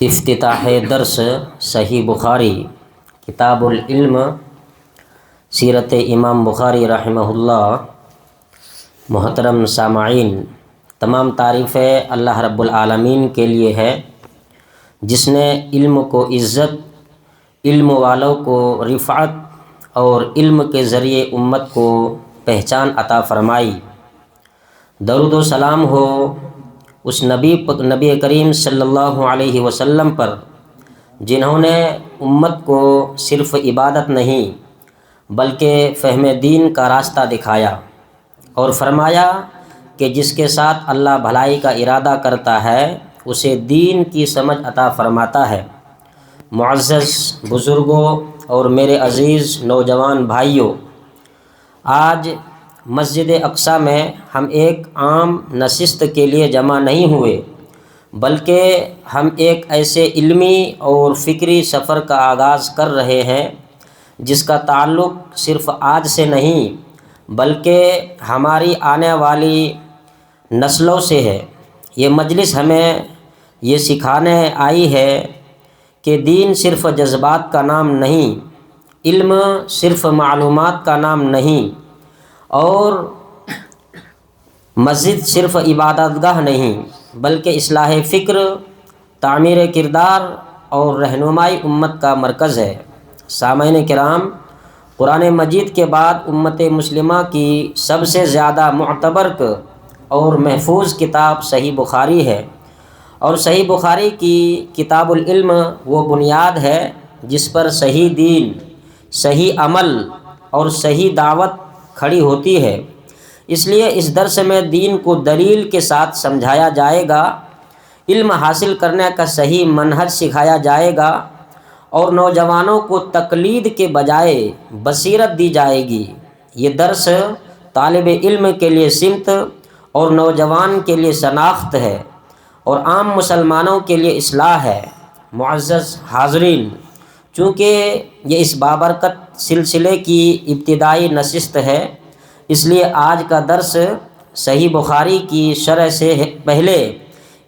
افتتاح درس صحیح بخاری کتاب العلم سیرت امام بخاری رحمہ اللہ۔ محترم سامعین، تمام تعریفیں اللہ رب العالمین کے لیے ہے جس نے علم کو عزت، علم والوں کو رفعت اور علم کے ذریعے امت کو پہچان عطا فرمائی۔ درود و سلام ہو اس نبی کریم صلی اللہ علیہ وسلم پر جنہوں نے امت کو صرف عبادت نہیں بلکہ فہم دین کا راستہ دکھایا اور فرمایا کہ جس کے ساتھ اللہ بھلائی کا ارادہ کرتا ہے اسے دین کی سمجھ عطا فرماتا ہے۔ معزز بزرگوں اور میرے عزیز نوجوان بھائیوں، آج مسجد اقصیٰ میں ہم ایک عام نشست کے لیے جمع نہیں ہوئے بلکہ ہم ایک ایسے علمی اور فکری سفر کا آغاز کر رہے ہیں جس کا تعلق صرف آج سے نہیں بلکہ ہماری آنے والی نسلوں سے ہے۔ یہ مجلس ہمیں یہ سکھانے آئی ہے کہ دین صرف جذبات کا نام نہیں، علم صرف معلومات کا نام نہیں، اور مسجد صرف عبادت گاہ نہیں بلکہ اصلاح فکر، تعمیر کردار اور رہنمائی امت کا مرکز ہے۔ سامعین کرام، قرآن مجید کے بعد امت مسلمہ کی سب سے زیادہ معتبر اور محفوظ کتاب صحیح بخاری ہے، اور صحیح بخاری کی کتاب العلم وہ بنیاد ہے جس پر صحیح دین، صحیح عمل اور صحیح دعوت کھڑی ہوتی ہے۔ اس لیے اس درس میں دین کو دلیل کے ساتھ سمجھایا جائے گا، علم حاصل کرنے کا صحیح منہج سکھایا جائے گا اور نوجوانوں کو تقلید کے بجائے بصیرت دی جائے گی۔ یہ درس طالب علم کے لیے سمت اور نوجوان کے لیے شناخت ہے اور عام مسلمانوں کے لیے اصلاح ہے۔ معزز حاضرین، چونکہ یہ اس بابرکت سلسلے کی ابتدائی نشست ہے، اس لیے آج کا درس صحیح بخاری کی شرح سے پہلے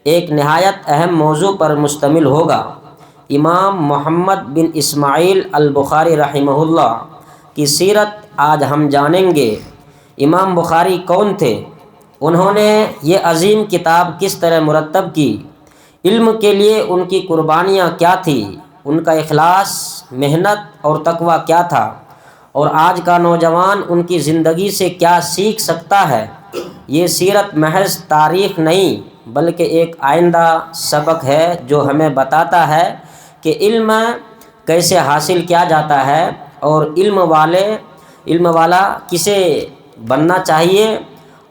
ایک نہایت اہم موضوع پر مشتمل ہوگا۔ امام محمد بن اسماعیل البخاری رحمہ اللہ کی سیرت آج ہم جانیں گے۔ امام بخاری کون تھے؟ انہوں نے یہ عظیم کتاب کس طرح مرتب کی؟ علم کے لیے ان کی قربانیاں کیا تھیں؟ ان کا اخلاص، محنت اور تقوی کیا تھا؟ اور آج کا نوجوان ان کی زندگی سے کیا سیکھ سکتا ہے؟ یہ سیرت محض تاریخ نہیں بلکہ ایک آئندہ سبق ہے جو ہمیں بتاتا ہے کہ علم کیسے حاصل کیا جاتا ہے اور علم والا کسے بننا چاہیے۔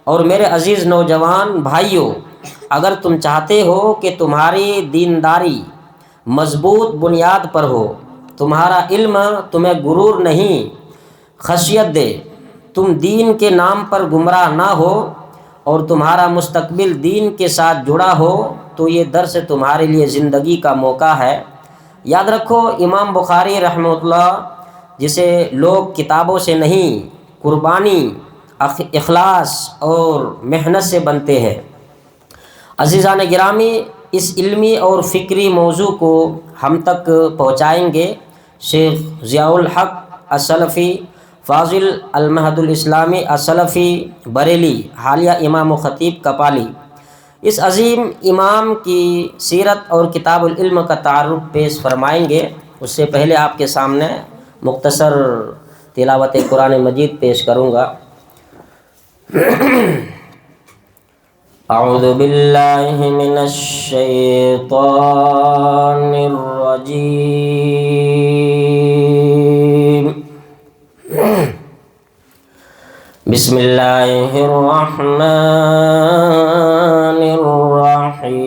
اور میرے عزیز نوجوان بھائیوں، اگر تم چاہتے ہو کہ تمہاری دینداری مضبوط بنیاد پر ہو، تمہارا علم تمہیں غرور نہیں خشیت دے، تم دین کے نام پر گمراہ نہ ہو اور تمہارا مستقبل دین کے ساتھ جڑا ہو، تو یہ درس تمہارے لیے زندگی کا موقع ہے۔ یاد رکھو، امام بخاری رحمہ اللہ جسے لوگ کتابوں سے نہیں، قربانی، اخلاص اور محنت سے بنتے ہیں۔ عزیزان گرامی، اس علمی اور فکری موضوع کو ہم تک پہنچائیں گے شیخ ضیاء الحق السلفی، فاضل المہد الاسلامی السلفی بریلی، حالیہ امام و خطیب کپالی۔ اس عظیم امام کی سیرت اور کتاب العلم کا تعارف پیش فرمائیں گے۔ اس سے پہلے آپ کے سامنے مختصر تلاوت قرآن مجید پیش کروں گا۔ اعوذ باللہ من الشیطان الرجیم، بسم اللہ الرحمن الرحیم۔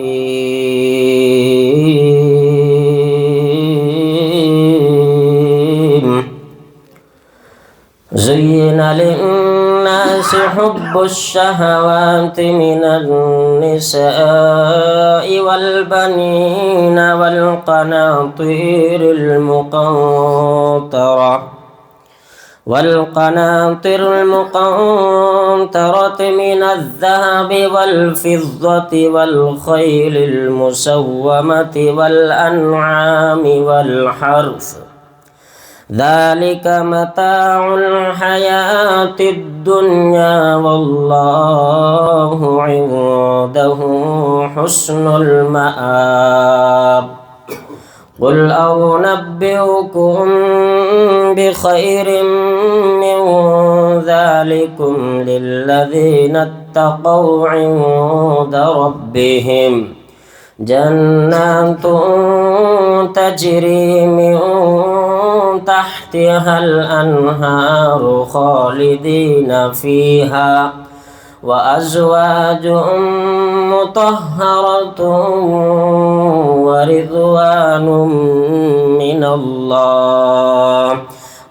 زین للناس حب الشہوات من النساء والبنین والقناطیر المقنطرة والقناطر المقنطرة من الذهب والفضة والخيل المسومة والأنعام والحرث ذلك متاع الحياة الدنيا والله عنده حسن المآب قل أنبئكم بخير من ذلكم للذين اتقوا عند ربهم جنات تجري من تحتها الأنهار خالدين فيها وأزواج مطهرة ورضوان من الله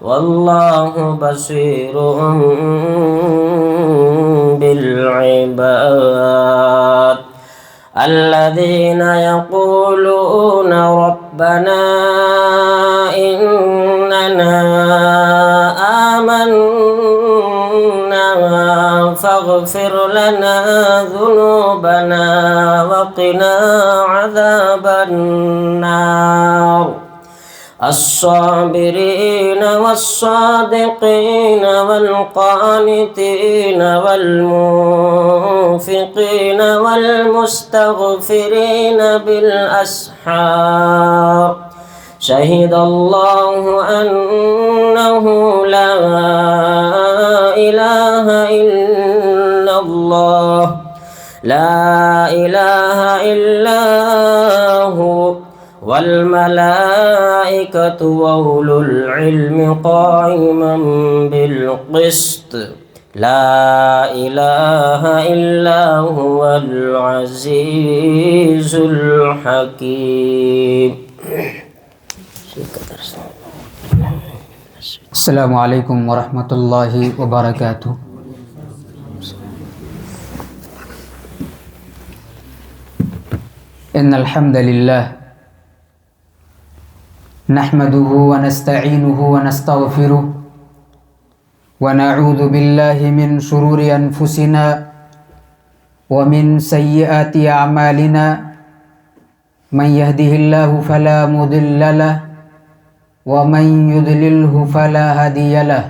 والله بصير بالعباد الذين يقولون ربنا إننا آمنا فاغفر لنا ذنوبنا وقنا عذاب النار الصابرين والصادقين والقانتين والمنفقين والمستغفرين بالأسحار شهد الله أنه لا إله إلا الله لا إله إلا هو والملائكة وأولو العلم قائما بالقسط لا إله إلا هو العزيز الحكيم. السلام علیکم ورحمۃ اللہ وبرکاتہ. ان الحمد للہ نحمده ونستعینه ونستغفره ونعوذ باللہ من شرور انفسنا ومن سیئات اعمالنا من يهده الله فلا مضل له ومن يضلله فلا هادي له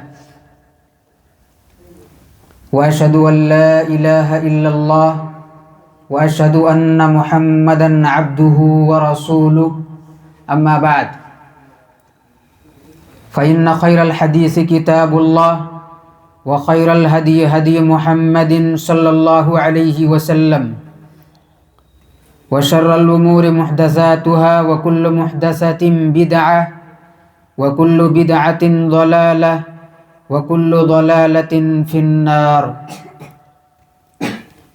وأشهد أن لا إله إلا الله وأشهد أن محمدا عبده ورسوله أما بعد فإن خير الحديث كتاب الله وخير الهدي هدي محمد صلى الله عليه وسلم وشر الأمور محدثاتها وكل محدثة بدعة وكل بدعة ضلالة وكل ضلالة في النار.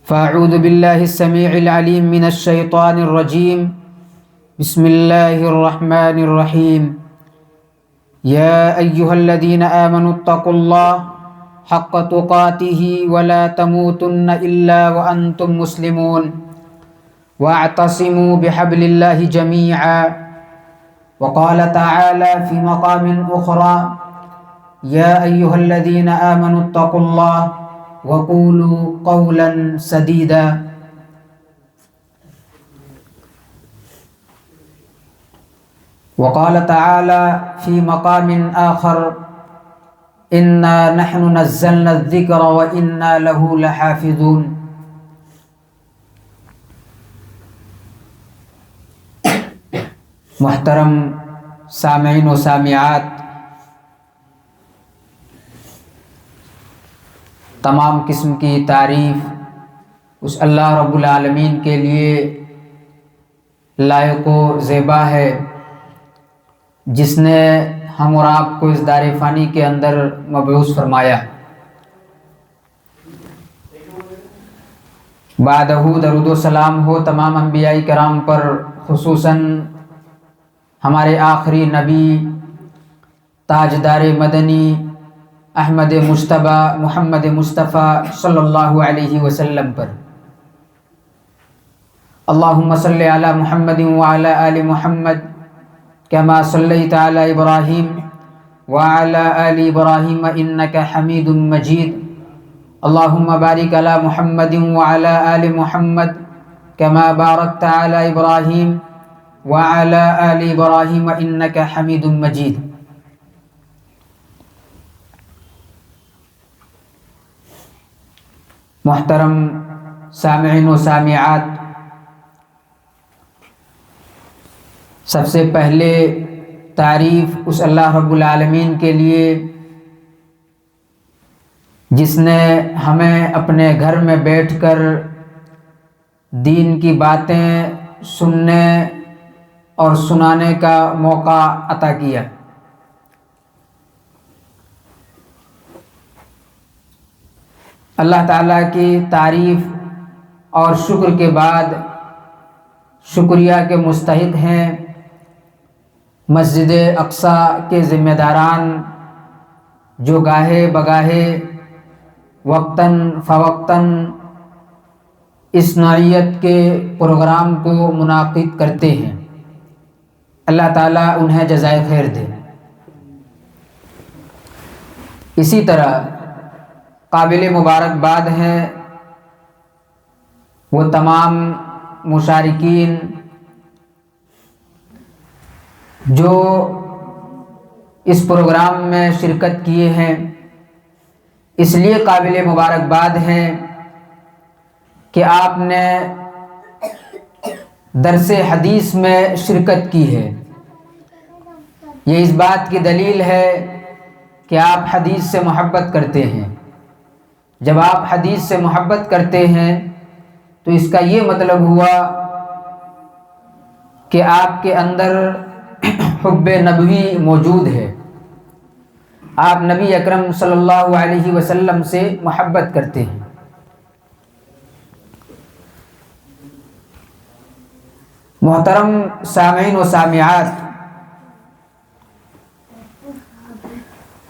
فأعوذ بالله السميع العليم من الشيطان الرجيم. بسم الله الرحمن الرحيم. يا أيها الذين آمنوا اتقوا الله حق تقاته ولا تموتن إلا وأنتم مسلمون واعتصموا بحبل الله جميعا. وقال تعالى في مقام أخرى يا أيها الذين آمنوا اتقوا الله وقولوا قولا سديدا. وقال تعالى في مقام آخر إنا نحن نزلنا الذكر وإنا له لحافظون. محترم سامعین و سامعات، تمام قسم کی تعریف اس اللہ رب العالمین کے لیے لائق و زیبا ہے جس نے ہم اور آپ کو اس دار فانی کے اندر مبعوث فرمایا. بعدہ درود و سلام ہو تمام انبیاء کرام پر، خصوصاً ہمارے آخری نبی تاجدار مدنی احمد مجتبی محمد مصطفیٰ صلی اللہ علیہ وسلم پر. اللہم صلی علی محمد وعلی آل محمد کما صلیت علی ابراہیم وعلى آل إبراهيم إنك حميد مجيد اللهم بارك على محمد وعلى آل محمد كما باركت على إبراهيم وعلى آل إبراهيم إنك حميد مجيد. محترم سامعین و سامعات، سب سے پہلے تعریف اس اللہ رب العالمین کے لیے جس نے ہمیں اپنے گھر میں بیٹھ کر دین کی باتیں سننے اور سنانے کا موقع عطا کیا. اللہ تعالیٰ کی تعریف اور شکر کے بعد شکریہ کے مستحق ہیں مسجد اقصیٰ کے ذمہ داران، جو گاہے بگاہے وقتاً فوقتاً اس نوعیت کے پروگرام کو منعقد کرتے ہیں. اللہ تعالیٰ انہیں جزائے خیر دے. اسی طرح قابل مبارکباد ہیں وہ تمام مشارکین جو اس پروگرام میں شرکت کیے ہیں. اس لیے قابل مبارکباد ہیں کہ آپ نے درس حدیث میں شرکت کی ہے. یہ اس بات کی دلیل ہے کہ آپ حدیث سے محبت کرتے ہیں. جب آپ حدیث سے محبت کرتے ہیں تو اس کا یہ مطلب ہوا کہ آپ کے اندر حب نبوی موجود ہے. آپ نبی اکرم صلی اللہ علیہ وسلم سے محبت کرتے ہیں. محترم سامعین و سامعات،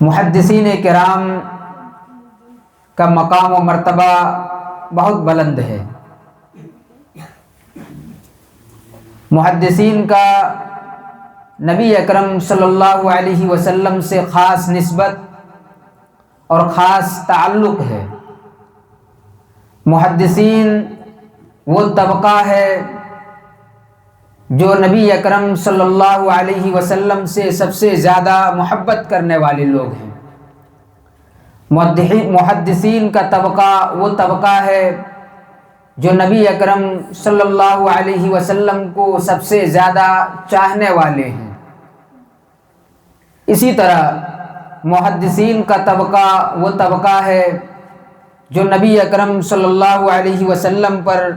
محدثین کرام کا مقام و مرتبہ بہت بلند ہے. محدثین کا نبی اکرم صلی اللہ علیہ وسلم سے خاص نسبت اور خاص تعلق ہے. محدثین وہ طبقہ ہے جو نبی اکرم صلی اللہ علیہ وسلم سے سب سے زیادہ محبت کرنے والے لوگ ہیں. محدثین کا طبقہ وہ طبقہ ہے جو نبی اکرم صلی اللہ علیہ وسلم کو سب سے زیادہ چاہنے والے ہیں. اسی طرح محدثین کا طبقہ وہ طبقہ ہے جو نبی اکرم صلی اللہ علیہ وسلم پر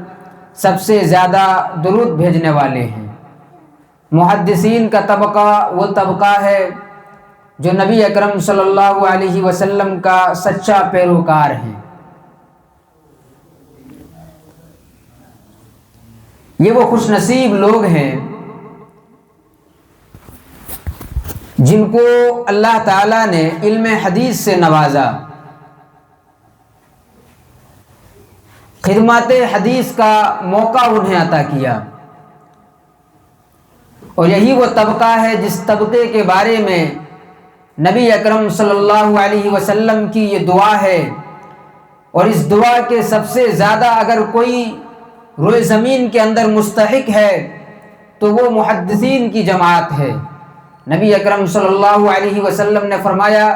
سب سے زیادہ درود بھیجنے والے ہیں. محدثین کا طبقہ وہ طبقہ ہے جو نبی اکرم صلی اللہ علیہ وسلم کا سچا پیروکار ہے. یہ وہ خوش نصیب لوگ ہیں جن کو اللہ تعالیٰ نے علم حدیث سے نوازا، خدمات حدیث کا موقع انہیں عطا کیا. اور یہی وہ طبقہ ہے جس طبقے کے بارے میں نبی اکرم صلی اللہ علیہ وسلم کی یہ دعا ہے، اور اس دعا کے سب سے زیادہ اگر کوئی روئے زمین کے اندر مستحق ہے تو وہ محدثین کی جماعت ہے. نبی اکرم صلی اللہ علیہ وسلم نے فرمایا،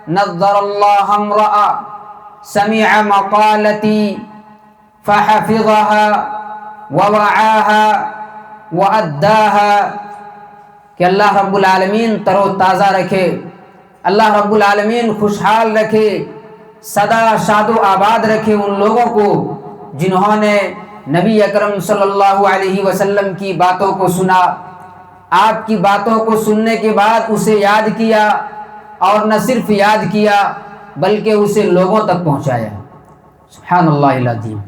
نظر اللہ امرأ سمع مقالتی فحفظها ووعاها وأداها، کہ اللہ رب العالمین تر و تازہ رکھے، اللہ رب العالمین خوشحال رکھے، سدا شاد و آباد رکھے ان لوگوں کو جنہوں نے نبی اکرم صلی اللہ علیہ وسلم کی باتوں کو سنا، آپ کی باتوں کو سننے کے بعد اسے یاد کیا، اور نہ صرف یاد کیا بلکہ اسے لوگوں تک پہنچایا. سبحان اللہ العظیم.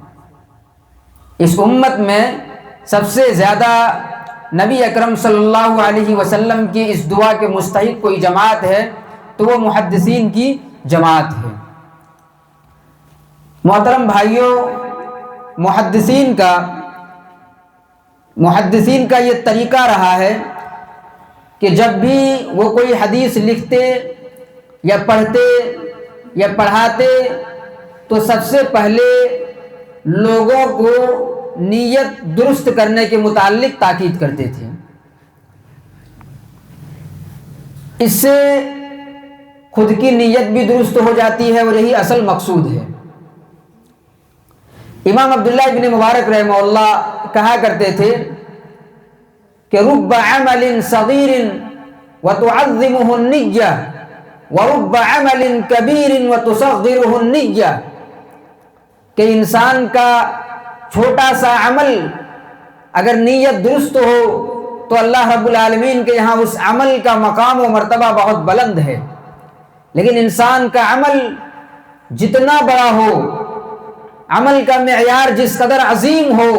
اس امت میں سب سے زیادہ نبی اکرم صلی اللہ علیہ وسلم کی اس دعا کے مستحق کوئی جماعت ہے تو وہ محدثین کی جماعت ہے. محترم بھائیوں، محدثین کا یہ طریقہ رہا ہے کہ جب بھی وہ کوئی حدیث لکھتے یا پڑھتے یا پڑھاتے تو سب سے پہلے لوگوں کو نیت درست کرنے کے متعلق تاکید کرتے تھے۔ اس سے خود کی نیت بھی درست ہو جاتی ہے اور یہی اصل مقصود ہے۔ امام عبداللہ ابن مبارک رحمہ اللہ کہا کرتے تھے کہ رب عمل صغیر وتعظمه النیہ ورب عمل کبیر وتصغرہ النیہ، کہ انسان کا چھوٹا سا عمل اگر نیت درست ہو تو اللہ رب العالمین کے یہاں اس عمل کا مقام و مرتبہ بہت بلند ہے، لیکن انسان کا عمل جتنا بڑا ہو، عمل کا معیار جس قدر عظیم ہو،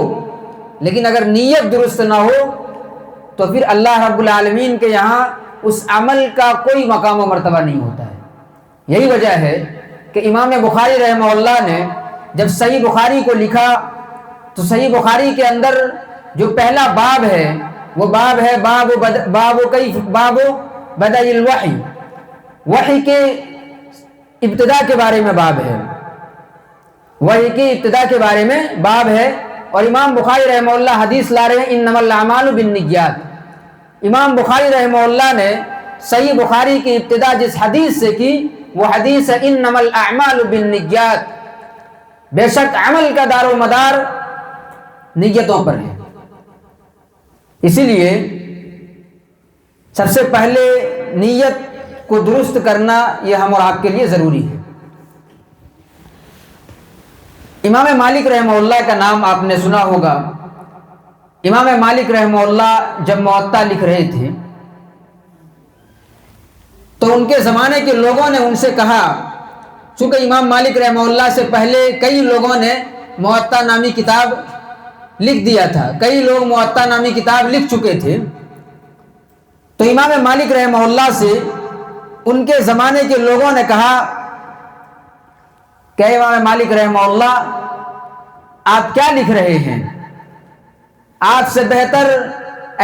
لیکن اگر نیت درست نہ ہو تو پھر اللہ رب العالمین کے یہاں اس عمل کا کوئی مقام و مرتبہ نہیں ہوتا ہے۔ یہی وجہ ہے کہ امام بخاری رحمہ اللہ نے جب صحیح بخاری کو لکھا تو صحیح بخاری کے اندر جو پہلا باب ہے وہ باب ہے باب بدء الوحی، وحی کے ابتدا کے بارے میں باب ہے، وحی کی ابتدا کے بارے میں باب ہے۔ اور امام بخاری رحمہ اللہ حدیث لا رہے ہیں انما الاعمال بالنیات۔ امام بخاری رحمہ اللہ نے صحیح بخاری کی ابتدا جس حدیث سے کی وہ حدیث ہے انما الاعمال بالنیات، بے شک عمل کا دار و مدار نیتوں پر ہے۔ اسی لیے سب سے پہلے نیت کو درست کرنا یہ ہم اور آپ کے لیے ضروری ہے۔ امام مالک رحمہ اللہ کا نام آپ نے سنا ہوگا۔ امام مالک رحمہ اللہ جب موطا لکھ رہے تھے تو ان کے زمانے کے لوگوں نے ان سے کہا، چونکہ امام مالک رحمہ اللہ سے پہلے کئی لوگوں نے موطا نامی کتاب لکھ دیا تھا، کئی لوگ موطا نامی کتاب لکھ چکے تھے، تو امام مالک رحمہ اللہ سے ان کے زمانے کے لوگوں نے کہا کہ امام مالک رحمہ اللہ آپ کیا لکھ رہے ہیں؟ آپ سے بہتر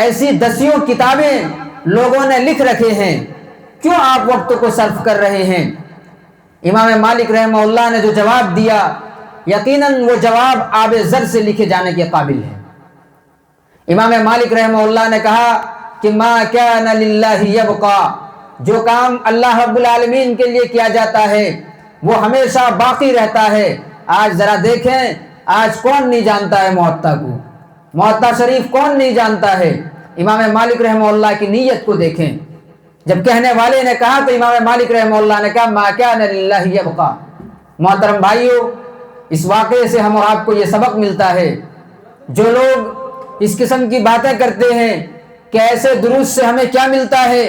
ایسی دسیوں کتابیں لوگوں نے لکھ رکھے ہیں، کیوں آپ وقت کو صرف کر رہے ہیں؟ امام مالک رحمہ اللہ نے جو جواب دیا یقیناً وہ جواب آب زر سے لکھے جانے کے قابل ہے۔ امام مالک رحمہ اللہ نے کہا کہ ما کان للہ یبقا، جو کام اللہ رب العالمین کے لیے کیا جاتا ہے وہ ہمیشہ باقی رہتا ہے۔ آج ذرا دیکھیں، آج کون نہیں جانتا ہے موطا کو، موطا شریف کون نہیں جانتا ہے؟ امام مالک رحمہ اللہ کی نیت کو دیکھیں، جب کہنے والے نے کہا تو امام مالک رحمہ اللہ نے کہا ما کان للہ یبقا۔ محترم بھائیو، اس واقعے سے ہم اور آپ کو یہ سبق ملتا ہے، جو لوگ اس قسم کی باتیں کرتے ہیں کہ ایسے دروس سے ہمیں کیا ملتا ہے،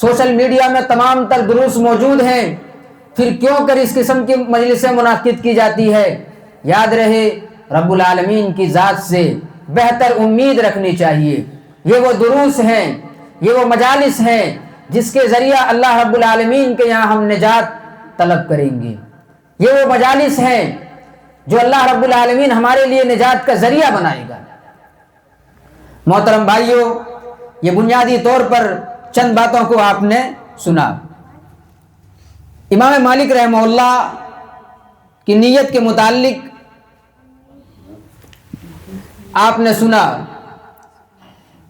سوشل میڈیا میں تمام تر دروس موجود ہیں، پھر کیوں کر اس قسم کی مجلسیں منعقد کی جاتی ہے؟ یاد رہے رب العالمین کی ذات سے بہتر امید رکھنی چاہیے۔ یہ وہ دروس ہیں، یہ وہ مجالس ہیں جس کے ذریعہ اللہ رب العالمین کے یہاں ہم نجات طلب کریں گے۔ یہ وہ مجالس ہیں جو اللہ رب العالمین ہمارے لیے نجات کا ذریعہ بنائے گا۔ محترم بھائیوں، یہ بنیادی طور پر چند باتوں کو آپ نے سنا۔ امام مالک رحمہ اللہ کی نیت کے متعلق آپ نے سنا۔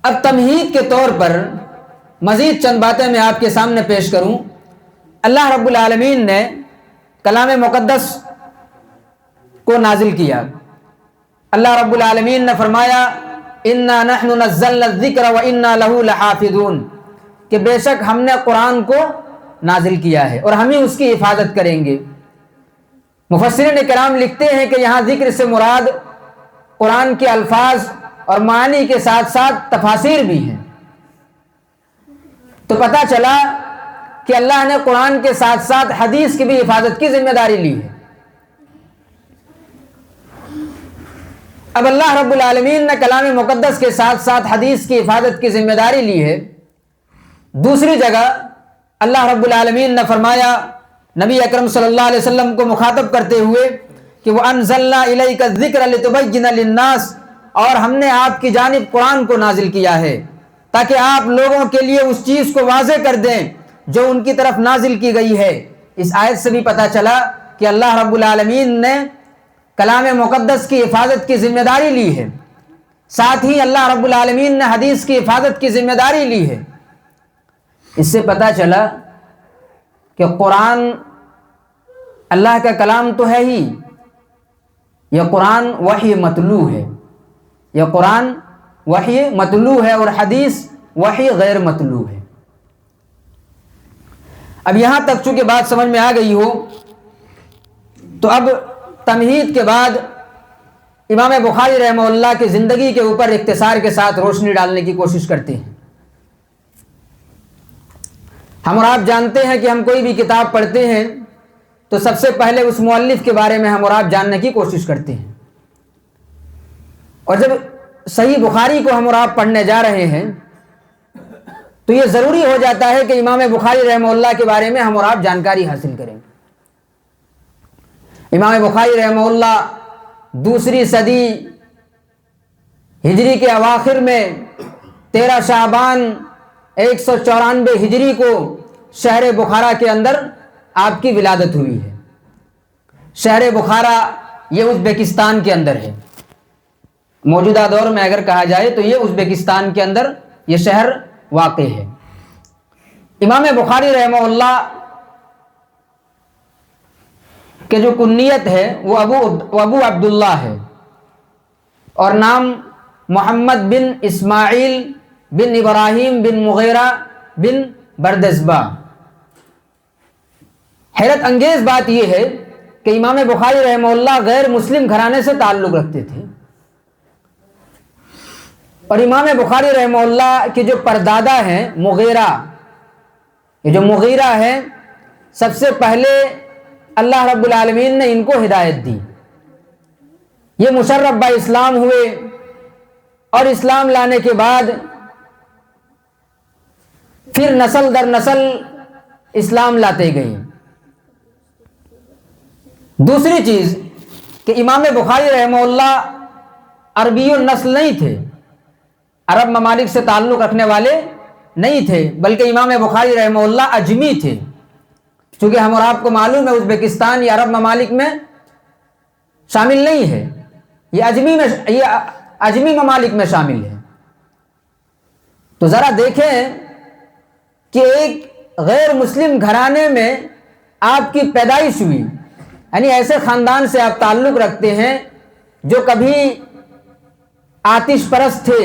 اب تمہید کے طور پر مزید چند باتیں میں آپ کے سامنے پیش کروں۔ اللہ رب العالمین نے کلام مقدس کو نازل کیا۔ اللہ رب العالمین نے فرمایا اِنَّا نَحْنُ نَزَّلْنَا الذِّكْرَ وَإِنَّا لَهُ لَحَافِظُونَ، کہ بے شک ہم نے قرآن کو نازل کیا ہے اور ہم ہی اس کی حفاظت کریں گے۔ مفسرین کرام لکھتے ہیں کہ یہاں ذکر سے مراد قرآن کے الفاظ اور معنی کے ساتھ ساتھ تفاسیر بھی ہیں۔ تو پتہ چلا کہ اللہ نے قرآن کے ساتھ ساتھ حدیث کی بھی حفاظت کی ذمہ داری لی ہے۔ اب اللہ رب العالمین نے کلام مقدس کے ساتھ ساتھ حدیث کی حفاظت کی ذمہ داری لی ہے۔ دوسری جگہ اللہ رب العالمین نے فرمایا نبی اکرم صلی اللہ علیہ وسلم کو مخاطب کرتے ہوئے کہ وَأَنزَلْنَا إِلَيْكَ الذِّكْرَ لِتُبَيِّنَ لِلنَّاسِ، اور ہم نے آپ کی جانب قرآن کو نازل کیا ہے تاکہ آپ لوگوں کے لیے اس چیز کو واضح کر دیں جو ان کی طرف نازل کی گئی ہے۔ اس آیت سے بھی پتہ چلا کہ اللہ رب العالمین نے کلام مقدس کی حفاظت کی ذمہ داری لی ہے، ساتھ ہی اللہ رب العالمین نے حدیث کی حفاظت کی ذمہ داری لی ہے۔ اس سے پتہ چلا کہ قرآن اللہ کا کلام تو ہے ہی، یہ قرآن وحی متلو ہے، یہ قرآن وحی متلو ہے اور حدیث وحی غیر متلو ہے۔ اب یہاں تک چونکہ بات سمجھ میں آ گئی ہو تو اب تمہید کے بعد امام بخاری رحمہ اللہ کی زندگی کے اوپر اختصار کے ساتھ روشنی ڈالنے کی کوشش کرتے ہیں۔ ہم اور آپ جانتے ہیں کہ ہم کوئی بھی کتاب پڑھتے ہیں تو سب سے پہلے اس مؤلف کے بارے میں ہم اور آپ جاننے کی کوشش کرتے ہیں، اور جب صحیح بخاری کو ہم اور آپ پڑھنے جا رہے ہیں تو یہ ضروری ہو جاتا ہے کہ امام بخاری رحمہ اللہ کے بارے میں ہم اور آپ جانکاری حاصل کریں۔ امام بخاری رحمہ اللہ 2 صدی ہجری کے اواخر میں 13 شعبان 194 ہجری کو شہر بخارا کے اندر آپ کی ولادت ہوئی ہے۔ شہر بخارا یہ ازبکستان کے اندر ہے، موجودہ دور میں اگر کہا جائے تو یہ ازبکستان کے اندر یہ شہر واقع ہے۔ امام بخاری رحمہ اللہ کہ جو کنیت ہے وہ ابو عبداللہ ہے، اور نام محمد بن اسماعیل بن ابراہیم بن مغیرہ بن بردزبہ۔ حیرت انگیز بات یہ ہے کہ امام بخاری رحمہ اللہ غیر مسلم گھرانے سے تعلق رکھتے تھے، اور امام بخاری رحمہ اللہ کے جو پردادا ہیں مغیرہ، یہ جو مغیرہ ہے، سب سے پہلے اللہ رب العالمین نے ان کو ہدایت دی، یہ مشرف با اسلام ہوئے، اور اسلام لانے کے بعد پھر نسل در نسل اسلام لاتے گئے۔ دوسری چیز کہ امام بخاری رحمہ اللہ عربی النسل نہیں تھے، عرب ممالک سے تعلق رکھنے والے نہیں تھے، بلکہ امام بخاری رحمہ اللہ اجمی تھے۔ چونکہ ہم اور آپ کو معلوم ہے ازبکستان یہ عرب ممالک میں شامل نہیں ہے، یہ اجمی ممالک میں شامل ہے۔ تو ذرا دیکھیں کہ ایک غیر مسلم گھرانے میں آپ کی پیدائش ہوئی، یعنی ایسے خاندان سے آپ تعلق رکھتے ہیں جو کبھی آتش پرست تھے۔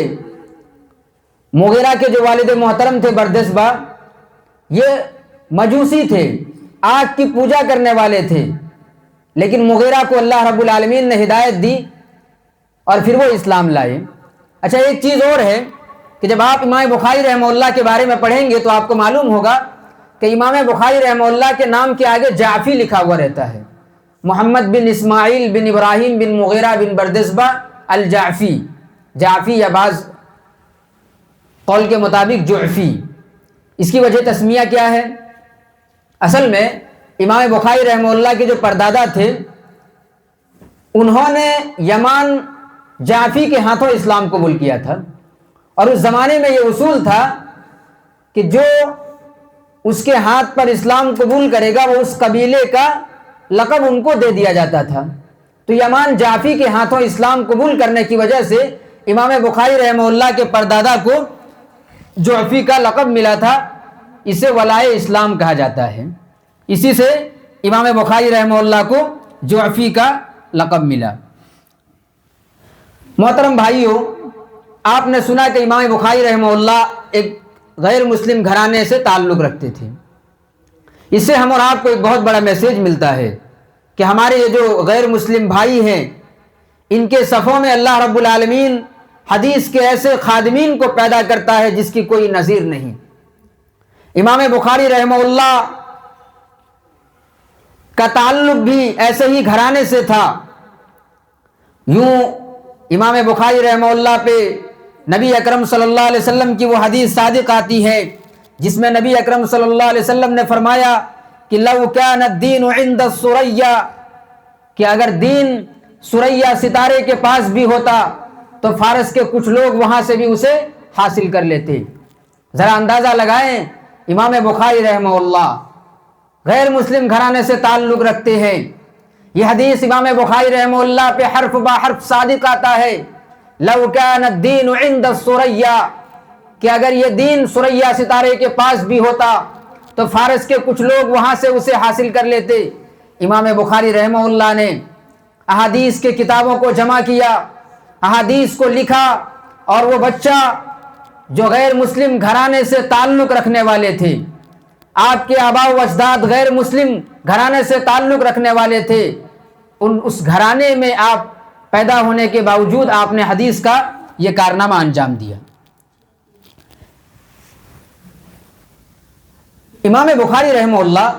مغیرہ کے جو والد محترم تھے بردزبہ، یہ مجوسی تھے، آگ کی پوجا کرنے والے تھے، لیکن مغیرہ کو اللہ رب العالمین نے ہدایت دی اور پھر وہ اسلام لائے۔ اچھا، ایک چیز اور ہے کہ جب آپ امام بخاری رحمہ اللہ کے بارے میں پڑھیں گے تو آپ کو معلوم ہوگا کہ امام بخاری رحمہ اللہ کے نام کے آگے جعفی لکھا ہوا رہتا ہے، محمد بن اسماعیل بن ابراہیم بن مغیرہ بن بردزبہ الجعفی، جعفی یا بعض قول کے مطابق جعفی۔ اس کی وجہ تسمیہ کیا ہے؟ اصل میں امام بخاری رحمہ اللہ کے جو پردادا تھے انہوں نے یمان جعفی کے ہاتھوں اسلام قبول کیا تھا، اور اس زمانے میں یہ اصول تھا کہ جو اس کے ہاتھ پر اسلام قبول کرے گا وہ اس قبیلے کا لقب ان کو دے دیا جاتا تھا۔ تو یمان جعفی کے ہاتھوں اسلام قبول کرنے کی وجہ سے امام بخاری رحمہ اللہ کے پردادا کو جعفی کا لقب ملا تھا، اسے ولائے اسلام کہا جاتا ہے، اسی سے امام بخاری رحمہ اللہ کو جعفی کا لقب ملا۔ محترم بھائیوں، آپ نے سنا کہ امام بخاری رحمہ اللہ ایک غیر مسلم گھرانے سے تعلق رکھتے تھے۔ اس سے ہم اور آپ کو ایک بہت بڑا میسیج ملتا ہے کہ ہمارے یہ جو غیر مسلم بھائی ہیں ان کے صفوں میں اللہ رب العالمین حدیث کے ایسے خادمین کو پیدا کرتا ہے جس کی کوئی نظیر نہیں۔ امام بخاری رحمہ اللہ کا تعلق بھی ایسے ہی گھرانے سے تھا۔ یوں امام بخاری رحمہ اللہ پہ نبی اکرم صلی اللہ علیہ وسلم کی وہ حدیث صادق آتی ہے جس میں نبی اکرم صلی اللہ علیہ وسلم نے فرمایا کہ لو کان الدین عند الثریا، کہ اگر دین ثریا ستارے کے پاس بھی ہوتا تو فارس کے کچھ لوگ وہاں سے بھی اسے حاصل کر لیتے۔ ذرا اندازہ لگائیں امام بخاری رحمہ اللہ غیر مسلم گھرانے سے تعلق رکھتے ہیں۔ یہ حدیث امام بخاری رحمہ اللہ پہ حرف با حرف صادق آتا ہے، لو کان الدین عند الثریا، کہ اگر یہ دین ثریا ستارے کے پاس بھی ہوتا تو فارس کے کچھ لوگ وہاں سے اسے حاصل کر لیتے۔ امام بخاری رحمہ اللہ نے احادیث کے کتابوں کو جمع کیا، احادیث کو لکھا، اور وہ بچہ جو غیر مسلم گھرانے سے تعلق رکھنے والے تھے، آپ کے آباء و اجداد غیر مسلم گھرانے سے تعلق رکھنے والے تھے، اس گھرانے میں آپ پیدا ہونے کے باوجود آپ نے حدیث کا یہ کارنامہ انجام دیا۔ امام بخاری رحمہ اللہ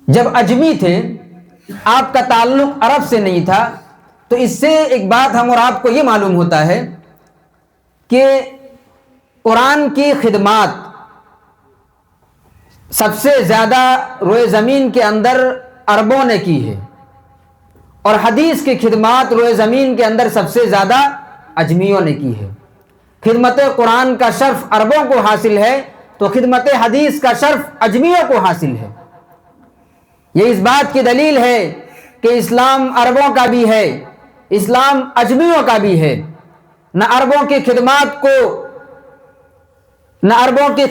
جب اجمی تھے، آپ کا تعلق عرب سے نہیں تھا، تو اس سے ایک بات ہم اور آپ کو یہ معلوم ہوتا ہے کہ قرآن کی خدمات سب سے زیادہ روئے زمین کے اندر عربوں نے کی ہے، اور حدیث کی خدمات روئے زمین کے اندر سب سے زیادہ اجمیوں نے کی ہے۔ خدمت قرآن کا شرف عربوں کو حاصل ہے تو خدمت حدیث کا شرف اجمیوں کو حاصل ہے۔ یہ اس بات کی دلیل ہے کہ اسلام عربوں کا بھی ہے، اسلام اجمیوں کا بھی ہے۔ نہ عربوں کی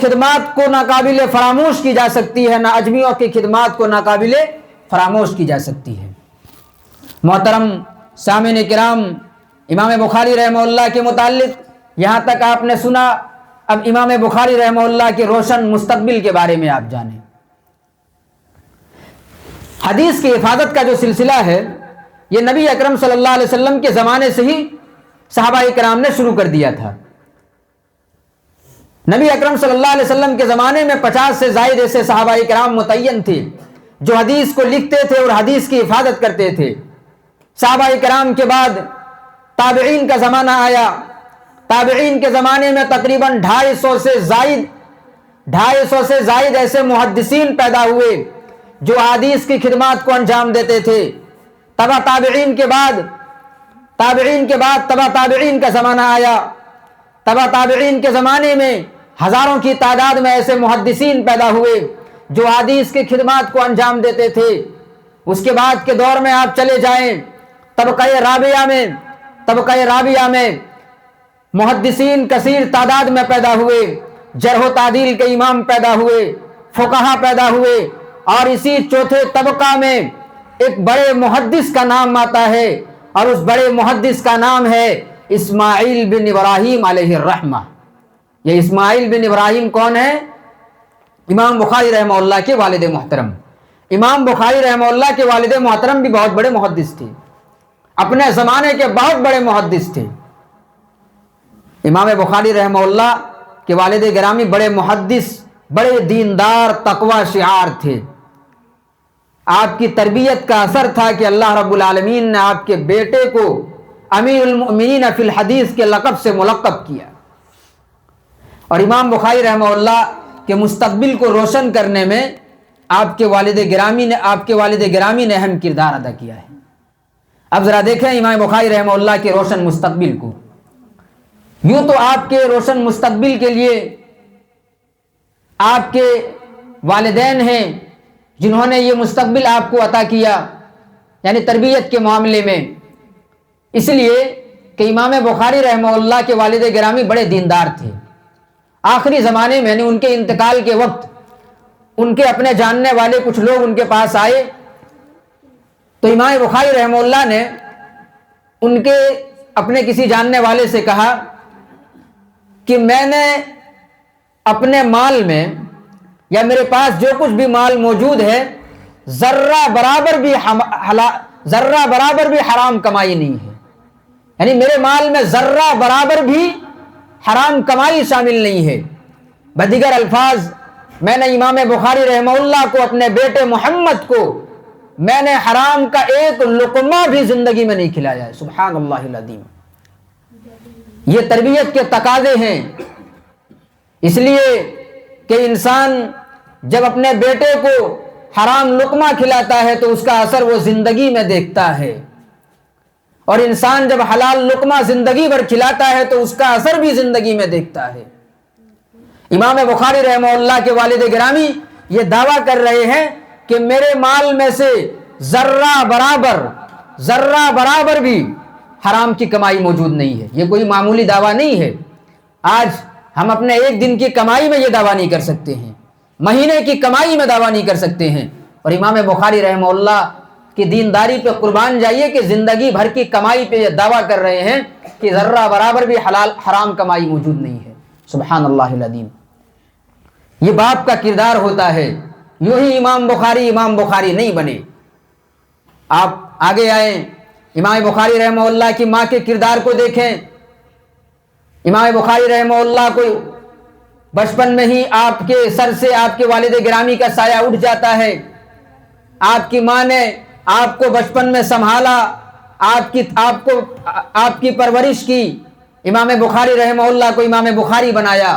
خدمات کو ناقابل فراموش کی جا سکتی ہے، نہ اجمیوں کی خدمات کو ناقابل فراموش کی جا سکتی ہے۔ محترم سامعین کرام، امام بخاری رحمہ اللہ کے متعلق یہاں تک آپ نے سنا، اب امام بخاری رحمہ اللہ کے روشن مستقبل کے بارے میں آپ جانیں۔ حدیث کی حفاظت کا جو سلسلہ ہے، یہ نبی اکرم صلی اللہ علیہ وسلم کے زمانے سے ہی صحابہ کرام نے شروع کر دیا تھا۔ نبی اکرم صلی اللہ علیہ وسلم کے زمانے میں 50 سے زائد ایسے صحابہ کرام متعین تھے جو حدیث کو لکھتے تھے اور حدیث کی حفاظت کرتے تھے۔ صحابہ کرام کے بعد تابعین کا زمانہ آیا، تابعین کے زمانے میں تقریباً 250 سے زائد ایسے محدثین پیدا ہوئے جو حدیث کی خدمات کو انجام دیتے تھے۔ تبع تابعین کے بعد تبع تابعین کا زمانہ آیا، تبع تابعین کے زمانے میں ہزاروں کی تعداد میں ایسے محدثین پیدا ہوئے جو حدیث کی خدمات کو انجام دیتے تھے۔ اس کے بعد کے دور میں آپ چلے جائیں، طبقہ رابعہ میں محدثین کثیر تعداد میں پیدا ہوئے، جرح و تعدیل کے امام پیدا ہوئے، فقہا پیدا ہوئے، اور اسی چوتھے طبقہ میں ایک بڑے محدث کا نام آتا ہے، اور اس بڑے محدث کا نام ہے اسماعیل بن ابراہیم علیہ الرحمہ۔ یہ اسماعیل بن ابراہیم کون ہے؟ امام بخاری رحمہ اللہ کے والد محترم۔ امام بخاری رحمہ اللہ کے والد محترم بھی بہت بڑے محدث تھے، اپنے زمانے کے بہت بڑے محدث تھے۔ امام بخاری رحمہ اللہ کے والد گرامی بڑے محدث، بڑے دیندار، تقوی شعار تھے۔ آپ کی تربیت کا اثر تھا کہ اللہ رب العالمین نے آپ کے بیٹے کو امیر المؤمنین فی الحدیث کے لقب سے ملقب کیا، اور امام بخاری رحمہ اللہ کے مستقبل کو روشن کرنے میں آپ کے والد گرامی نے اہم کردار ادا کیا ہے۔ اب ذرا دیکھیں امام بخاری رحمہ اللہ کے روشن مستقبل کو۔ یوں تو آپ کے روشن مستقبل کے لیے آپ کے والدین ہیں جنہوں نے یہ مستقبل آپ کو عطا کیا، یعنی تربیت کے معاملے میں، اس لیے کہ امام بخاری رحمہ اللہ کے والد گرامی بڑے دیندار تھے۔ آخری زمانے میں، یعنی ان کے انتقال کے وقت، ان کے اپنے جاننے والے کچھ لوگ ان کے پاس آئے تو امام بخاری رحمہ اللہ نے ان کے اپنے کسی جاننے والے سے کہا کہ میں نے اپنے مال میں، یا میرے پاس جو کچھ بھی مال موجود ہے، ذرہ برابر بھی حرام کمائی نہیں ہے، یعنی میرے مال میں ذرہ برابر بھی حرام کمائی شامل نہیں ہے۔ بدیگر الفاظ، میں نے امام بخاری رحمہ اللہ کو، اپنے بیٹے محمد کو، میں نے حرام کا ایک لقمہ بھی زندگی میں نہیں کھلایا ہے۔ سبحان اللہ العظیم۔ یہ تربیت کے تقاضے ہیں، اس لیے کہ انسان جب اپنے بیٹے کو حرام لقمہ کھلاتا ہے تو اس کا اثر وہ زندگی میں دیکھتا ہے، اور انسان جب حلال لقمہ زندگی بھر کھلاتا ہے تو اس کا اثر بھی زندگی میں دیکھتا ہے۔ امام بخاری رحمہ اللہ کے والد گرامی یہ دعویٰ کر رہے ہیں کہ میرے مال میں سے ذرہ برابر بھی حرام کی کمائی موجود نہیں ہے۔ یہ کوئی معمولی دعویٰ نہیں ہے۔ آج ہم اپنے ایک دن کی کمائی میں یہ دعویٰ نہیں کر سکتے ہیں، مہینے کی کمائی میں دعویٰ نہیں کر سکتے ہیں، اور امام بخاری رحمہ اللہ کی دینداری پہ قربان جائیے کہ زندگی بھر کی کمائی پہ یہ دعویٰ کر رہے ہیں کہ ذرہ برابر بھی حرام کمائی موجود نہیں ہے۔ سبحان اللہ العظیم۔ یہ باپ کا کردار ہوتا ہے، یوں ہی امام بخاری نہیں بنے۔ آپ آگے آئیں، امام بخاری رحمہ اللہ کی ماں کے کردار کو دیکھیں۔ امام بخاری رحمہ اللہ کو بچپن میں ہی آپ کے سر سے آپ کے والد گرامی کا سایہ اٹھ جاتا ہے۔ آپ کی ماں نے آپ کو بچپن میں سنبھالا، آپ کی پرورش کی، امام بخاری رحمہ اللہ کو امام بخاری بنایا۔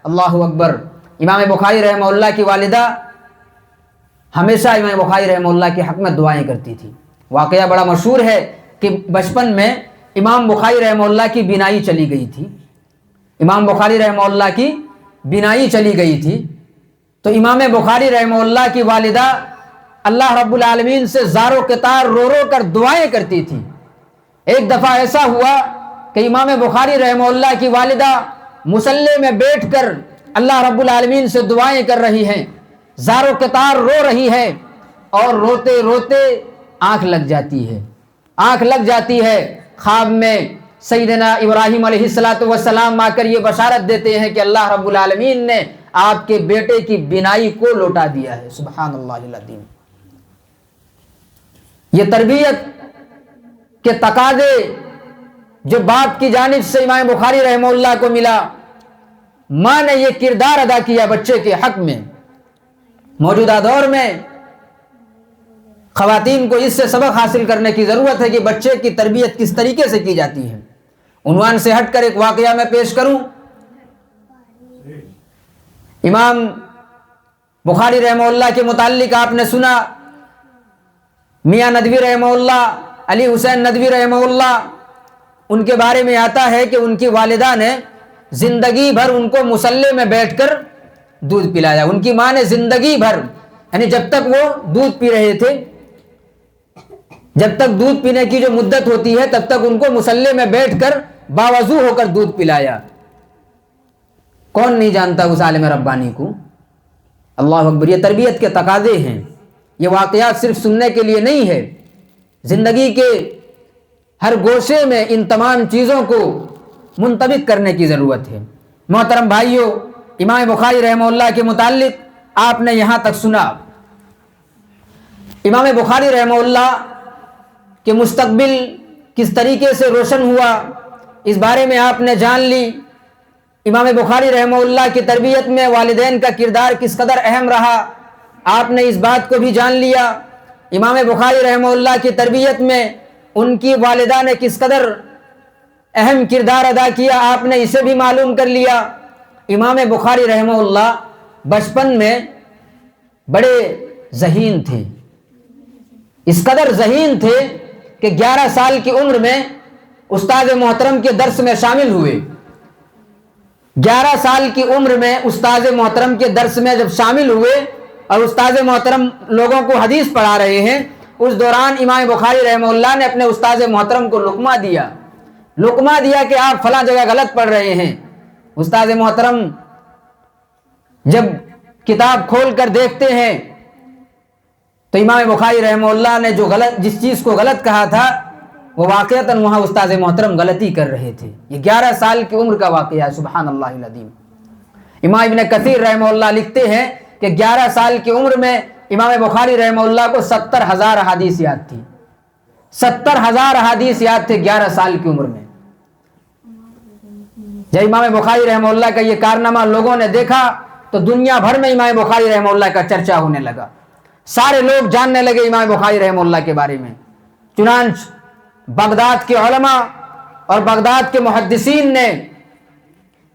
اللہ اکبر۔ امام بخاری رحمہ اللہ کی والدہ ہمیشہ امام بخاری رحمہ اللہ کے حق میں دعائیں کرتی تھی۔ واقعہ بڑا مشہور ہے کہ بچپن میں امام بخاری رحمہ اللہ کی بینائی چلی گئی تھی۔ امام بخاری رحمہ اللہ کی بینائی چلی گئی تھی تو امام بخاری رحمہ اللہ کی والدہ اللہ رب العالمین سے زار و قطار رو کر دعائیں کرتی تھی۔ ایک دفعہ ایسا ہوا کہ امام بخاری رحمہ اللہ کی والدہ مصلی میں بیٹھ کر اللہ رب العالمین سے دعائیں کر رہی ہیں، زار و قطار رو رہی ہے، اور روتے روتے آنکھ لگ جاتی ہے۔ خواب میں سیدنا ابراہیم علیہ السلام آ کر یہ بشارت دیتے ہیں کہ اللہ رب العالمین نے آپ کے بیٹے کی بینائی کو لوٹا دیا ہے۔ سبحان اللہ العظیم۔ یہ تربیت کے تقاضے جو باپ کی جانب سے امام بخاری رحمہ اللہ کو ملا، ماں نے یہ کردار ادا کیا بچے کے حق میں۔ موجودہ دور میں خواتین کو اس سے سبق حاصل کرنے کی ضرورت ہے کہ بچے کی تربیت کس طریقے سے کی جاتی ہے۔ عنوان سے ہٹ کر ایک واقعہ میں پیش کروں۔ امام بخاری رحمہ اللہ کے متعلق آپ نے سنا، میاں ندوی رحمہ اللہ، علی حسین ندوی رحمہ اللہ، ان کے بارے میں آتا ہے کہ ان کی والدہ نے زندگی بھر ان کو مصلی میں بیٹھ کر دودھ پلایا۔ ان کی ماں نے زندگی بھر، یعنی جب تک وہ دودھ پی رہے تھے، جب تک دودھ پینے کی جو مدت ہوتی ہے تب تک ان کو مصلی میں بیٹھ کر باوضو ہو کر دودھ پلایا۔ کون نہیں جانتا اس عالم ربانی کو؟ اللہ اکبر۔ یہ تربیت کے تقاضے ہیں۔ یہ واقعات صرف سننے کے لیے نہیں ہے، زندگی کے ہر گوشے میں ان تمام چیزوں کو منطبق کرنے کی ضرورت ہے۔ محترم بھائیوں، امام بخاری رحمہ اللہ کے متعلق آپ نے یہاں تک سنا۔ امام بخاری رحمہ اللہ کے مستقبل کس طریقے سے روشن ہوا، اس بارے میں آپ نے جان لی۔ امام بخاری رحمہ اللہ کی تربیت میں والدین کا کردار کس قدر اہم رہا، آپ نے اس بات کو بھی جان لیا۔ امام بخاری رحمہ اللہ کی تربیت میں ان کی والدہ نے کس قدر اہم کردار ادا کیا، آپ نے اسے بھی معلوم کر لیا۔ امام بخاری رحمہ اللہ بچپن میں بڑے ذہین تھے، اس قدر ذہین تھے کہ 11 سال کی عمر میں استاد محترم کے درس میں شامل ہوئے۔ 11 سال کی عمر میں استاد محترم کے درس میں جب شامل ہوئے اور استاد محترم لوگوں کو حدیث پڑھا رہے ہیں، اس دوران امام بخاری رحمہ اللہ نے اپنے استاد محترم کو لقمہ دیا کہ آپ فلاں جگہ غلط پڑھ رہے ہیں۔ استاد محترم جب کتاب کھول کر دیکھتے ہیں تو امام بخاری رحمہ اللہ نے جس چیز کو غلط کہا تھا وہ واقعتاً وہاں استاد محترم غلطی کر رہے تھے۔ یہ 11 سال کی عمر کا واقعہ ہے۔ سبحان اللہ العظیم۔ امام ابن کثیر رحمہ اللہ لکھتے ہیں کہ 11 سال کی عمر میں امام بخاری رحمہ اللہ کو 70,000 احادیث یاد تھی۔ 70,000 احادیث یاد تھے 11 سال کی عمر میں۔ جب امام بخاری رحمہ اللہ کا یہ کارنامہ لوگوں نے دیکھا تو دنیا بھر میں امام بخاری رحمہ اللہ کا چرچا ہونے لگا، سارے لوگ جاننے لگے امام بخاری رحمہ اللہ کے بارے میں۔ چنانچہ بغداد کے علماء اور بغداد کے محدثین نے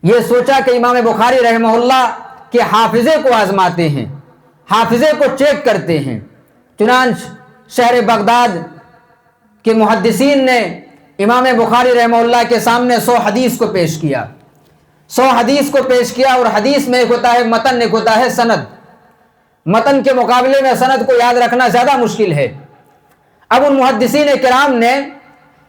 یہ سوچا کہ امام بخاری رحمہ اللہ کے حافظے کو آزماتے ہیں، حافظے کو چیک کرتے ہیں۔ چنانچہ شہر بغداد کے محدثین نے امام بخاری رحمہ اللہ کے سامنے 100 حدیث کو پیش کیا۔ 100 حدیث کو پیش کیا، اور حدیث میں ایک ہوتا ہے متن، ایک ہوتا ہے سند۔ متن کے مقابلے میں سند کو یاد رکھنا زیادہ مشکل ہے۔ اب ان محدثین کرام نے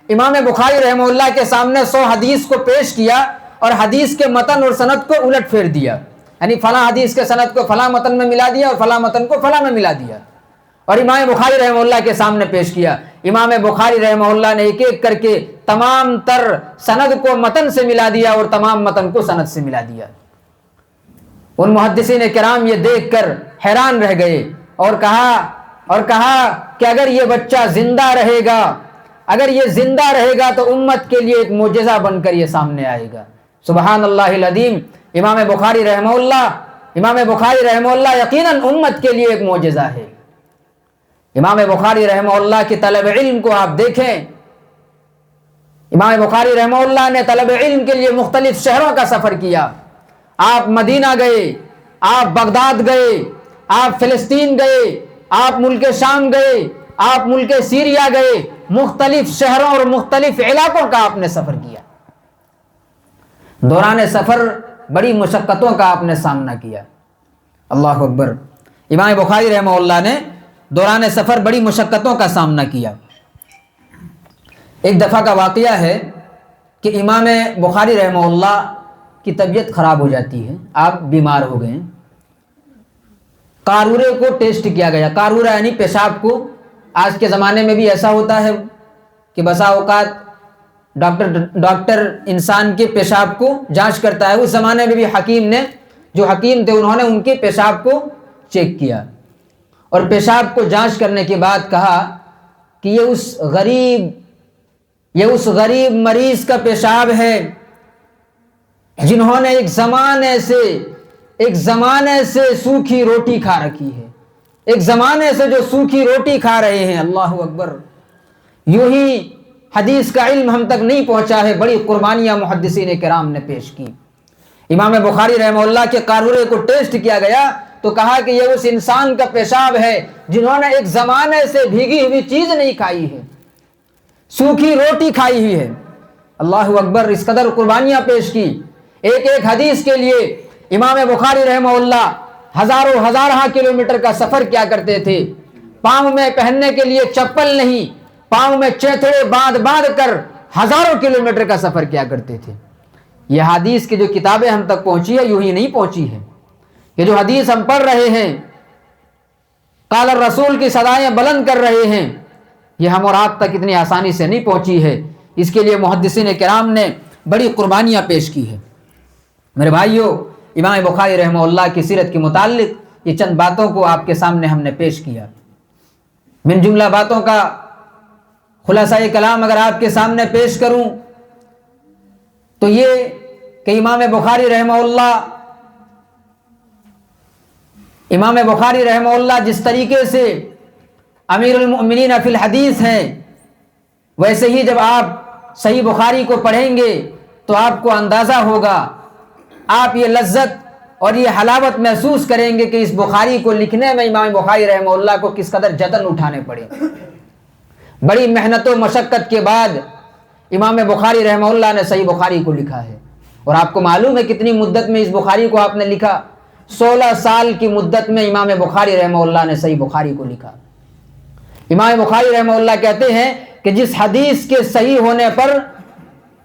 امام بخاری رحمہ اللہ کے سامنے 100 حدیث کو پیش کیا اور حدیث کے متن اور سند کو الٹ پھیر دیا، یعنی فلاں حدیث کے سند کو فلاں متن میں ملا دیا اور فلاں متن کو فلاں میں ملا دیا، اور امام بخاری رحمہ اللہ کے سامنے پیش کیا۔ امام بخاری رحمہ اللہ نے ایک ایک کر کے تمام تر سند کو متن سے ملا دیا اور تمام متن کو سند سے ملا دیا۔ ان محدثین کرام یہ دیکھ کر حیران رہ گئے اور کہا کہ اگر یہ بچہ زندہ رہے گا، اگر یہ زندہ رہے گا تو امت کے لیے ایک معجزہ بن کر یہ سامنے آئے گا۔ سبحان اللہ العظیم۔ امام بخاری رحمہ اللہ یقیناً امت کے لیے ایک معجزہ ہے۔ امام بخاری رحمہ اللہ کی طلب علم کو آپ دیکھیں۔ امام بخاری رحمہ اللہ نے طلب علم کے لیے مختلف شہروں کا سفر کیا۔ آپ مدینہ گئے، آپ بغداد گئے، آپ فلسطین گئے، آپ ملک شام گئے، آپ ملک سیریا گئے، مختلف شہروں اور مختلف علاقوں کا آپ نے سفر کیا۔ دوران سفر بڑی مشقتوں کا آپ نے سامنا کیا۔ اللہ اکبر۔ امام بخاری رحمہ اللہ نے دوران سفر بڑی مشقتوں کا سامنا کیا۔ ایک دفعہ کا واقعہ ہے کہ امام بخاری رحمہ اللہ کی طبیعت خراب ہو جاتی ہے، آپ بیمار ہو گئے۔ قارورے کو ٹیسٹ کیا گیا۔ قارورہ یعنی پیشاب کو، آج کے زمانے میں بھی ایسا ہوتا ہے کہ بسا اوقات ڈاکٹر انسان کے پیشاب کو جانچ کرتا ہے۔ اس زمانے میں بھی حکیم تھے، انہوں نے ان کے پیشاب کو چیک کیا اور پیشاب کو جانچ کرنے کے بعد کہا کہ یہ اس غریب مریض کا پیشاب ہے جنہوں نے ایک زمانے سے سوکھی روٹی کھا رکھی ہے، ایک زمانے سے جو سوکھی روٹی کھا رہے ہیں۔ اللہ اکبر۔ یوں ہی حدیث کا علم ہم تک نہیں پہنچا ہے، بڑی قربانیاں محدثین کرام نے پیش کی۔ امام بخاری رحمہ اللہ کے قارورے کو ٹیسٹ کیا گیا تو کہا کہ یہ اس انسان کا پیشاب ہے جنہوں نے ایک زمانے سے بھیگی ہوئی چیز نہیں کھائی ہے، سوکھی روٹی کھائی ہوئی ہے۔ اللہ اکبر۔ اس قدر قربانیاں پیش کی۔ ایک ایک حدیث کے لیے امام بخاری رحمہ اللہ ہزارہ کلومیٹر کا سفر کیا کرتے تھے۔ پاؤں میں پہننے کے لیے چپل نہیں، پاؤں میں چیتھڑے باندھ کر ہزاروں کلومیٹر کا سفر کیا کرتے تھے۔ یہ حدیث کی جو کتابیں ہم تک پہنچی ہے یوں ہی نہیں پہنچی ہے۔ یہ جو حدیث ہم پڑھ رہے ہیں، قال الرسول کی صدائیں بلند کر رہے ہیں، یہ ہم اور آپ تک اتنی آسانی سے نہیں پہنچی ہے۔ اس کے لیے محدثین کرام نے بڑی قربانیاں پیش کی ہے۔ میرے بھائیوں، امام بخاری رحمہ اللہ کی سیرت کے متعلق یہ چند باتوں کو آپ کے سامنے ہم نے پیش کیا۔ من جملہ باتوں کا خلاصہ کلام اگر آپ کے سامنے پیش کروں تو یہ کہ امام بخاری رحمہ اللہ جس طریقے سے امیر المؤمنین فی الحدیث ہیں، ویسے ہی جب آپ صحیح بخاری کو پڑھیں گے تو آپ کو اندازہ ہوگا، آپ یہ لذت اور یہ حلاوت محسوس کریں گے کہ اس بخاری کو لکھنے میں امام بخاری رحمہ اللہ کو کس قدر جتن اٹھانے پڑے۔ بڑی محنت و مشقت کے بعد امام بخاری رحمہ اللہ نے صحیح بخاری کو لکھا ہے۔ اور آپ کو معلوم ہے کتنی مدت میں اس بخاری کو آپ نے لکھا؟ 16 سال کی مدت میں امام بخاری رحمہ اللہ نے صحیح بخاری کو لکھا۔ امام بخاری رحمہ اللہ کہتے ہیں کہ جس حدیث کے صحیح ہونے پر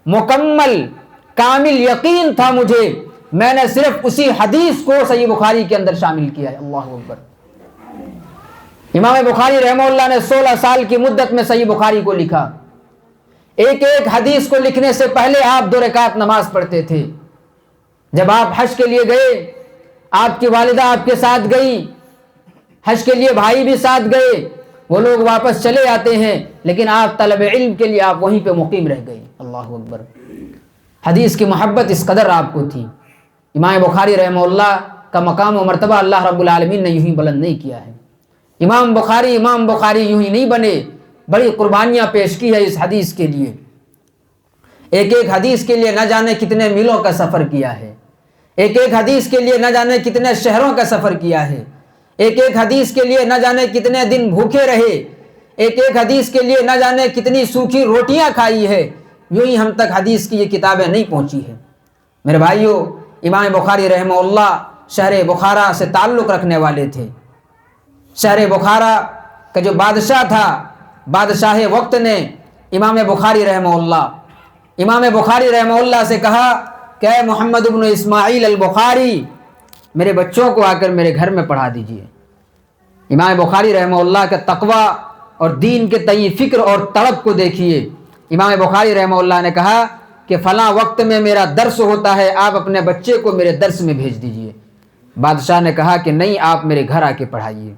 مکمل کامل یقین تھا مجھے، میں نے صرف اسی حدیث کو صحیح بخاری کے اندر شامل کیا ہے۔ اللہ اکبر۔ امام بخاری رحمہ اللہ نے 16 سال کی مدت میں صحیح بخاری کو لکھا۔ ایک ایک حدیث کو لکھنے سے پہلے آپ 2 رکعت نماز پڑھتے تھے۔ جب آپ حج کے لیے گئے، آپ کی والدہ آپ کے ساتھ گئی، حج کے لیے بھائی بھی ساتھ گئے، وہ لوگ واپس چلے آتے ہیں، لیکن آپ طلب علم کے لیے آپ وہیں پہ مقیم رہ گئے۔ اللہ اکبر۔ حدیث کی محبت اس قدر آپ کو تھی۔ امام بخاری رحمہ اللہ کا مقام و مرتبہ اللہ رب العالمین نے یوں ہی بلند نہیں کیا ہے۔ امام بخاری یوں ہی نہیں بنے، بڑی قربانیاں پیش کی ہے اس حدیث کے لیے۔ ایک ایک حدیث کے لیے نہ جانے کتنے میلوں کا سفر کیا ہے، ایک ایک حدیث کے لیے نہ جانے کتنے شہروں کا سفر کیا ہے، ایک ایک حدیث کے لیے نہ جانے کتنے دن بھوکے رہے، ایک ایک حدیث کے لیے نہ جانے کتنی سوکھی روٹیاں کھائی ہے۔ یوں ہی ہم تک حدیث کی یہ کتابیں نہیں پہنچی ہے۔ میرے بھائیوں، امام بخاری رحمہ اللہ شہر بخارا سے تعلق رکھنے والے تھے۔ شہر بخارا کا جو بادشاہ تھا، بادشاہ وقت نے امام بخاری رحمہ اللہ سے کہا کہ اے محمد بن اسماعیل البخاری، میرے بچوں کو آ کر میرے گھر میں پڑھا دیجئے۔ امام بخاری رحمہ اللہ کا تقوی اور دین کے تئیں فکر اور طلب کو دیکھیے۔ امام بخاری رحمہ اللہ نے کہا کہ فلاں وقت میں میرا درس ہوتا ہے، آپ اپنے بچے کو میرے درس میں بھیج دیجئے۔ بادشاہ نے کہا کہ نہیں، آپ میرے گھر آ کے پڑھائیے۔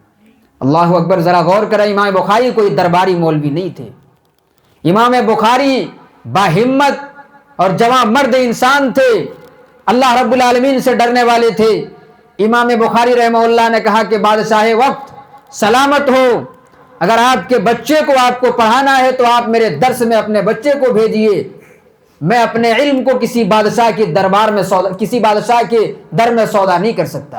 اللہ اکبر، ذرا غور کریں، امام بخاری کوئی درباری مولوی نہیں تھے۔ امام بخاری باہمت اور جواں مرد انسان تھے، اللہ رب العالمین سے ڈرنے والے تھے۔ امام بخاری رحمہ اللہ نے کہا کہ بادشاہ وقت سلامت ہو، اگر آپ کے بچے کو آپ کو پڑھانا ہے تو آپ میرے درس میں اپنے بچے کو بھیجیے، میں اپنے علم کو کسی بادشاہ کے در میں سودا نہیں کر سکتا۔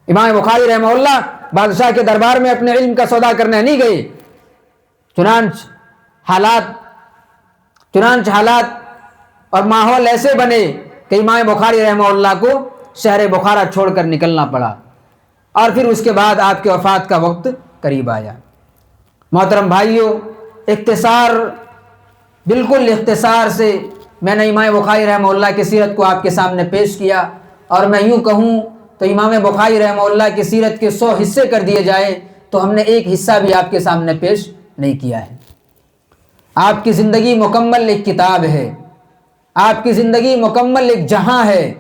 امام بخاری رحمہ اللہ بادشاہ کے دربار میں اپنے علم کا سودا کرنے نہیں گئے، چنانچہ حالات اور ماحول ایسے بنے کہ امام بخاری رحمہ اللہ کو شہر بخارا چھوڑ کر نکلنا پڑا، اور پھر اس کے بعد آپ کے وفات کا وقت قریب آیا۔ محترم بھائیوں، بالکل اختصار سے میں نے امام بخاری رحمہ اللہ کی سیرت کو آپ کے سامنے پیش کیا، اور میں یوں کہوں تو امام بخاری رحمہ اللہ کی سیرت کے 100 حصے کر دیے جائیں تو ہم نے ایک حصہ بھی آپ کے سامنے پیش نہیں کیا ہے۔ آپ کی زندگی مکمل ایک کتاب ہے، آپ کی زندگی مکمل ایک جہاں ہے،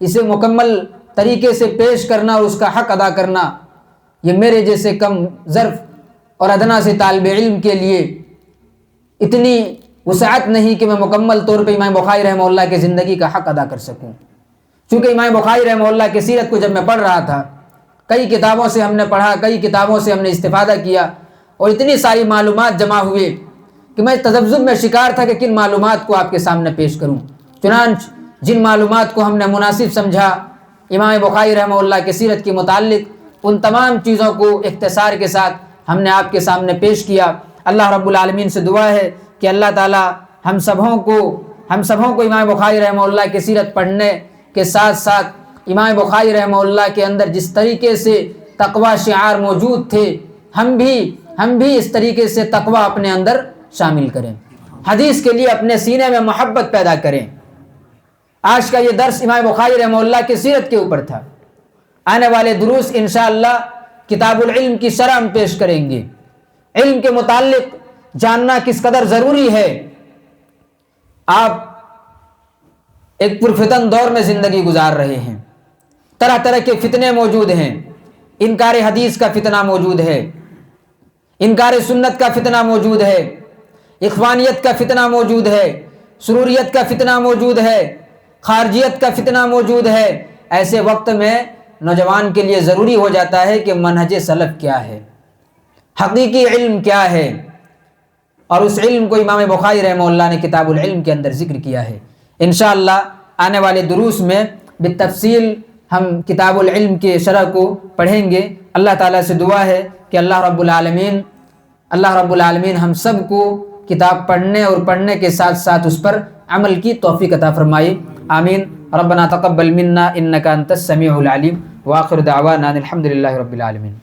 اسے مکمل طریقے سے پیش کرنا اور اس کا حق ادا کرنا، یہ میرے جیسے کم ظرف اور ادنا سے طالب علم کے لیے اتنی وسعت نہیں کہ میں مکمل طور پہ امام بخاری رحمہ اللہ کی زندگی کا حق ادا کر سکوں۔ چونکہ امام بخاری رحمہ اللہ کی سیرت کو جب میں پڑھ رہا تھا، کئی کتابوں سے ہم نے پڑھا، کئی کتابوں سے ہم نے استفادہ کیا، اور اتنی ساری معلومات جمع ہوئے کہ میں تذبذب میں شکار تھا کہ کن معلومات کو آپ کے سامنے پیش کروں۔ چنانچہ جن معلومات کو ہم نے مناسب سمجھا امام بخاری رحمہ اللہ کی سیرت کے متعلق، ان تمام چیزوں کو اختصار کے ساتھ ہم نے آپ کے سامنے پیش کیا۔ اللہ رب العالمین سے دعا ہے کہ اللہ تعالی ہم سبھوں کو امام بخاری رحمہ اللہ کی سیرت پڑھنے کے ساتھ ساتھ امام بخاری رحمہ اللہ کے اندر جس طریقے سے تقوی شعار موجود تھے، ہم بھی اس طریقے سے تقوی اپنے اندر شامل کریں، حدیث کے لیے اپنے سینے میں محبت پیدا کریں۔ آج کا یہ درس امام بخاری رحمہ اللہ کی سیرت کے اوپر تھا۔ آنے والے دروس انشاءاللہ کتاب العلم کی شرح ہم پیش کریں گے۔ علم کے متعلق جاننا کس قدر ضروری ہے۔ آپ ایک پرفتن دور میں زندگی گزار رہے ہیں، طرح طرح کے فتنے موجود ہیں، انکار حدیث کا فتنہ موجود ہے، انکار سنت کا فتنہ موجود ہے، اخوانیت کا فتنہ موجود ہے، سروریت کا فتنہ موجود ہے، خارجیت کا فتنہ موجود ہے۔ ایسے وقت میں نوجوان کے لیے ضروری ہو جاتا ہے کہ منہج سلف کیا ہے، حقیقی علم کیا ہے، اور اس علم کو امام بخاری رحمہ اللہ نے کتاب العلم کے اندر ذکر کیا ہے۔ انشاءاللہ آنے والے دروس میں بالتفصیل ہم کتاب العلم کے شرح کو پڑھیں گے۔ اللہ تعالیٰ سے دعا ہے کہ اللہ رب العالمین ہم سب کو کتاب پڑھنے اور پڑھنے کے ساتھ ساتھ اس پر عمل کی توفیق عطا فرمائے، آمین۔ ربنا تقبل منا انک انت السمیع العلیم، وآخر دعوانا الحمد للہ رب العالمین۔